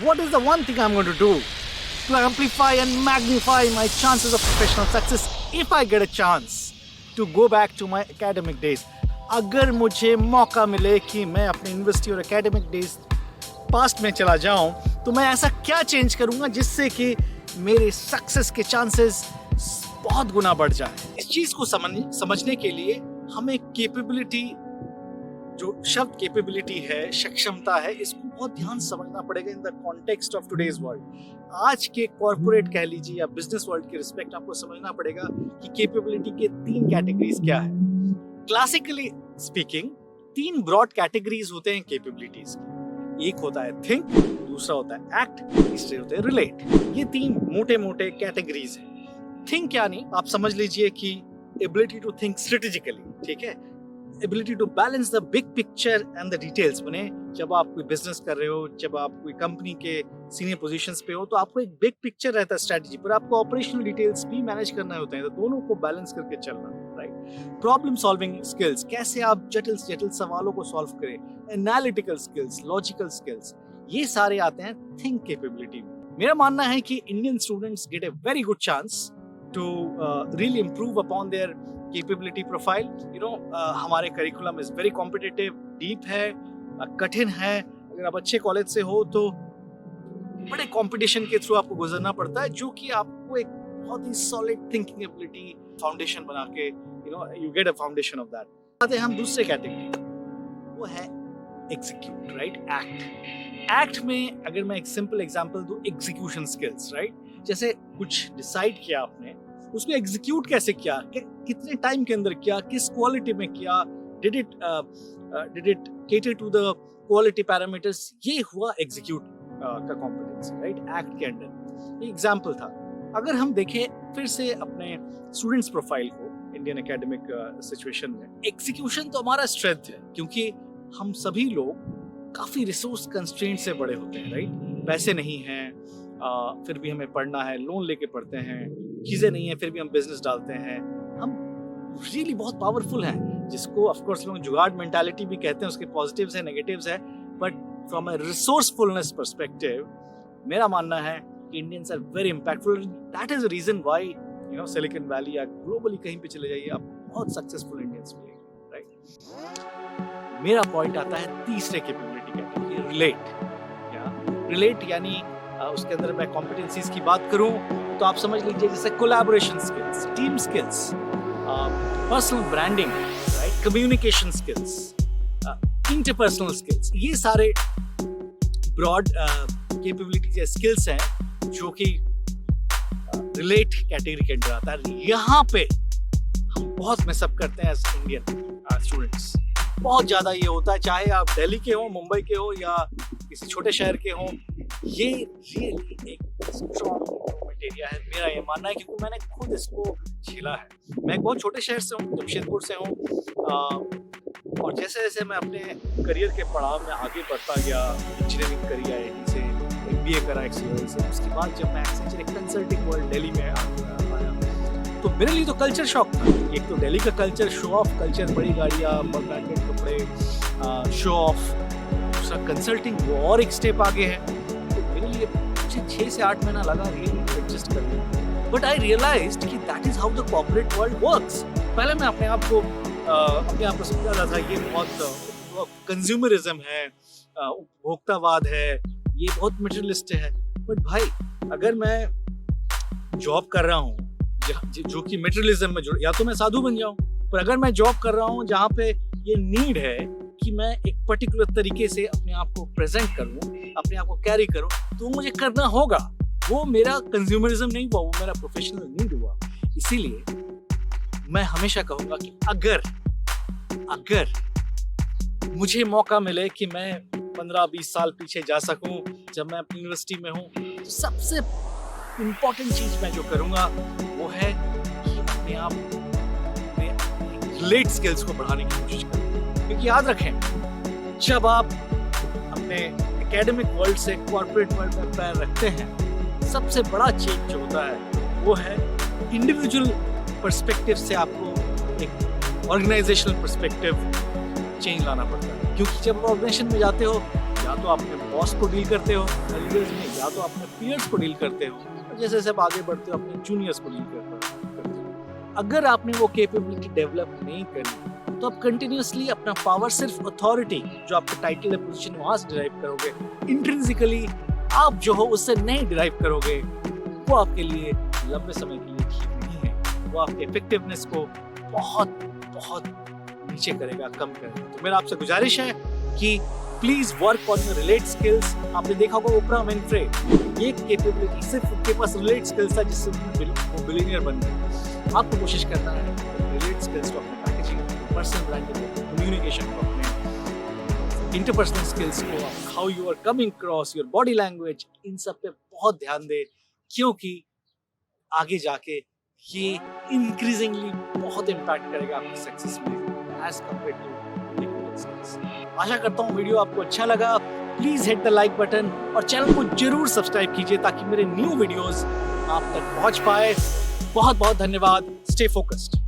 what is the one thing I'm going to do to amplify and magnify my chances of professional success if I get a chance to go back to my academic days? अगर मुझे मौका मिले कि मैं अपने university और academic days past में चला जाऊं, तो मैं ऐसा क्या चेंज करूंगा जिससे कि मेरे सक्सेस के चांसेस बहुत गुना बढ़ जाए। इस चीज को समझने के लिए हमें कैपेबिलिटी, जो शब्द कैपेबिलिटी है, सक्षमता है, इसको बहुत ध्यान से समझना पड़ेगा in the context of today's world. आज के कॉर्पोरेट कह लीजिए या बिजनेस वर्ल्ड के रिस्पेक्ट आपको समझना पड़ेगा कि कैपेबिलिटी के 3 कैटेगरीज क्या है। क्लासिकली स्पीकिंग 3 ब्रॉड कैटेगरीज होते हैं कैपेबिलिटीज की। एक होता है थिंक, दूसरा होता है एक्ट, तीसरे होते हैं रिलेट। ये 3 मोटे मोटे कैटेगरीज हैं। थिंक यानी आप समझ लीजिए कि एबिलिटी टू थिंक स्ट्रेटेजिकली, ठीक है, ability to balance the big picture and the details. बने जब आप कोई बिजनेस कर रहे हो, जब आप कोई कंपनी के सीनियर पोजीशंस पे हो, तो आपको एक बिग पिक्चर रहता है स्ट्रेटजी पर, आपको ऑपरेशनल डिटेल्स भी मैनेज करना होता है, तो दोनों को बैलेंस करके चलना, राइट। प्रॉब्लम सॉल्विंग स्किल्स, कैसे आप जटिल जटिल सवालों को सॉल्व करें, एनालिटिकल स्किल्स, लॉजिकल स्किल्स, ये सारे आते हैं थिंक कैपेबिलिटी में। मेरा मानना है कि Indian students get a very good chance to really improve upon their capability profile. हमारे curriculum is very competitive, deep है, कठिन है। अगर आप अच्छे कॉलेज से हो तो बड़े कंपटीशन के थ्रू आपको गुजरना पड़ता है, जो कि आपको एक बहुत ही सॉलिड थिंकिंग एबिलिटी फाउंडेशन बना के you get a foundation of that. आते हैं हम दूसरे कैटेगरी, वो है एग्जीक्यूट, राइट, एक्ट। एक्ट में अगर मैं एक सिंपल एग्जांपल दूं, एग्जीक्यूशन स्किल्स, राइट। जैसे कुछ डिसाइड किया आपने, उसको एग्जीक्यूट कैसे किया, कितने टाइम के अंदर किया, किस क्वालिटी में किया, did it cater to the quality parameters, ये हुआ एग्जीक्यूट का कॉम्पिटेंस, राइट, एक्ट के अंदर। ये एग्जांपल था। अगर हम देखें फिर से अपने स्टूडेंट्स प्रोफाइल को इंडियन एकेडमिक सिचुएशन में, एग्जीक्यूशन तो हमारा स्ट्रेंथ है, क्योंकि हम सभी लोग काफी रिसोर्स कंस्ट्रेंट से बड़े होते हैं, राइट। पैसे नहीं हैं, फिर भी हमें पढ़ना है, लोन लेके पढ़ते हैं, चीजें नहीं है फिर भी हम बिजनेस डालते हैं। हम रियली बहुत पावरफुल हैं, जिसको ऑफ कोर्स लोग जुगाड़ मेंटालिटी भी कहते हैं। उसके पॉजिटिव्स है, नेगेटिव्स है, but from a resourcefulness perspective मेरा मानना है कि Indians are very impactful. That is the reason why Silicon Valley या ग्लोबली कहीं पे चले जाइए, आप बहुत सक्सेसफुल इंडियंस मिलेंगे, राइट। मेरा पॉइंट आता है तीसरे कैपेबिलिटी कैटेगरी, रिलेट। रिलेट यानी उसके अंदर मैं कॉम्पिटेंसीज की बात करूं तो आप समझ लीजिए जैसे collaboration skills, team skills, personal branding, right, communication skills, interpersonal skills, ये सारे ब्रॉड कैपेबिलिटी के स्किल्स हैं जो कि रिलेट कैटेगरी के अंदर आता है। यहाँ पे हम बहुत मिसअप करते हैं एज इंडियन स्टूडेंट्स। बहुत ज्यादा ये होता है, चाहे आप दिल्ली के हो, मुंबई के हो या किसी छोटे शहर के हो, ये रियली एक स्ट्रॉन्ग इम्प्रूवमेंट एरिया है, मेरा ये मानना है, क्योंकि मैंने खुद इसको झेला है। मैं एक बहुत छोटे शहर से हूँ, जमशेदपुर से हूँ, और जैसे जैसे मैं अपने करियर के पड़ाव में आगे बढ़ता गया, इंजीनियरिंग करी आई से, MBA करा एक्सेल से, उसके बाद जब मैं एक्सेंचर एक कंसल्टिंग वर्ल्ड दिल्ली में आया, तो मेरे लिए तो कल्चर शॉक था। एक तो दिल्ली का कल्चर, शो ऑफ कल्चर, बड़ी गाड़ियाँ, ब्रांडेड कपड़े, शो ऑफ। दूसरा कंसल्टिंग, वो और एक स्टेप आगे है। तो मेरे लिए मुझे 6 से 8 महीना लगा रियली एडजस्ट करने। बट आई रियलाइज्ड कि that is how the corporate world works. पहले मैं अपने आप को समझा रहा था ये बहुत कंज्यूमरिज्म है, उपभोक्तावाद है, ये बहुत मटेरियलिस्ट है। बट भाई अगर मैं जॉब कर रहा हूँ जो कि मटेरियलिज्म में जुड़, या तो मैं साधु बन जाऊं, पर अगर मैं जॉब कर रहा हूं जहां पे ये नीड है कि मैं एक पर्टिकुलर तरीके से अपने आप को प्रेजेंट करूं, अपने आप को कैरी करूं, तो मुझे करना होगा। वो मेरा कंज्यूमरिज्म नहीं हुआ, वो मेरा प्रोफेशनल नीड हुआ। इसीलिए मैं हमेशा कहूंगा कि अगर मुझे मौका मिले कि मैं 15-20 साल पीछे जा सकूं, जब मैं अपनी यूनिवर्सिटी में हूं, तो सबसे इम्पॉर्टेंट चीज मैं जो करूंगा वो है कि अपने आप में रिलेट स्किल्स को बढ़ाने की कोशिश करूं। क्योंकि याद रखें, जब आप अपने एकेडमिक वर्ल्ड से कॉर्पोरेट वर्ल्ड में पैर रखते हैं, सबसे बड़ा चेंज जो होता है वो है इंडिविजुअल पर्सपेक्टिव से आपको एक ऑर्गेनाइजेशनल पर्सपेक्टिव चेंज लाना पड़ता है। क्योंकि जब ऑर्गेनाइजेशन में जाते हो, या या तो अपने बॉस को डील करते हो लीडर्स में, या तो अपने पीयर्स को डील करते हो, और जैसे जैसे आप आगे बढ़ते हो अपने जूनियर्स को डील करते हो। अगर आपने वो कैपेबिलिटी डेवलप नहीं करी तो आप कंटिन्यूअसली अपना पावर सिर्फ अथॉरिटी जो आपका टाइटल है, पोजीशन, वहां से डिराइव करोगे। इंट्रिंसिकली आप जो हो उससे नहीं डिराइव करोगे, वो आपके लिए लंबे समय के लिए ठीक नहीं है। वो आपके इफेक्टिवनेस को बहुत बहुत नीचे करेगा, कम करेगा। तो मेरा आपसे गुजारिश है कि please work on your relate skills. आपने देखा होगा ओप्रा विनफ्रे, ये कैपेबिलिटी सिर्फ उनके पास रिलेट स्किल्स था जिससे वो बिलियनियर बन गए। आपको कोशिश करना है रिलेट स्किल्स को, अपने पैकेजिंग, पर्सनल ब्रांडिंग, कम्युनिकेशन को, अपने इंटरपर्सनल स्किल्स को, how you are coming cross, your body language, इन सब पे बहुत ध्यान दे, क्योंकि आगे जाके ये इंक्रीजिंगली बहुत इम्पैक्ट करेगा आपकी सक्सेस में as compared to technical skills. आशा करता हूँ वीडियो आपको अच्छा लगा। Please hit the like button और चैनल को जरूर सब्सक्राइब कीजिए ताकि मेरे न्यू वीडियोस आप तक पहुंच पाए। बहुत बहुत धन्यवाद। Stay focused.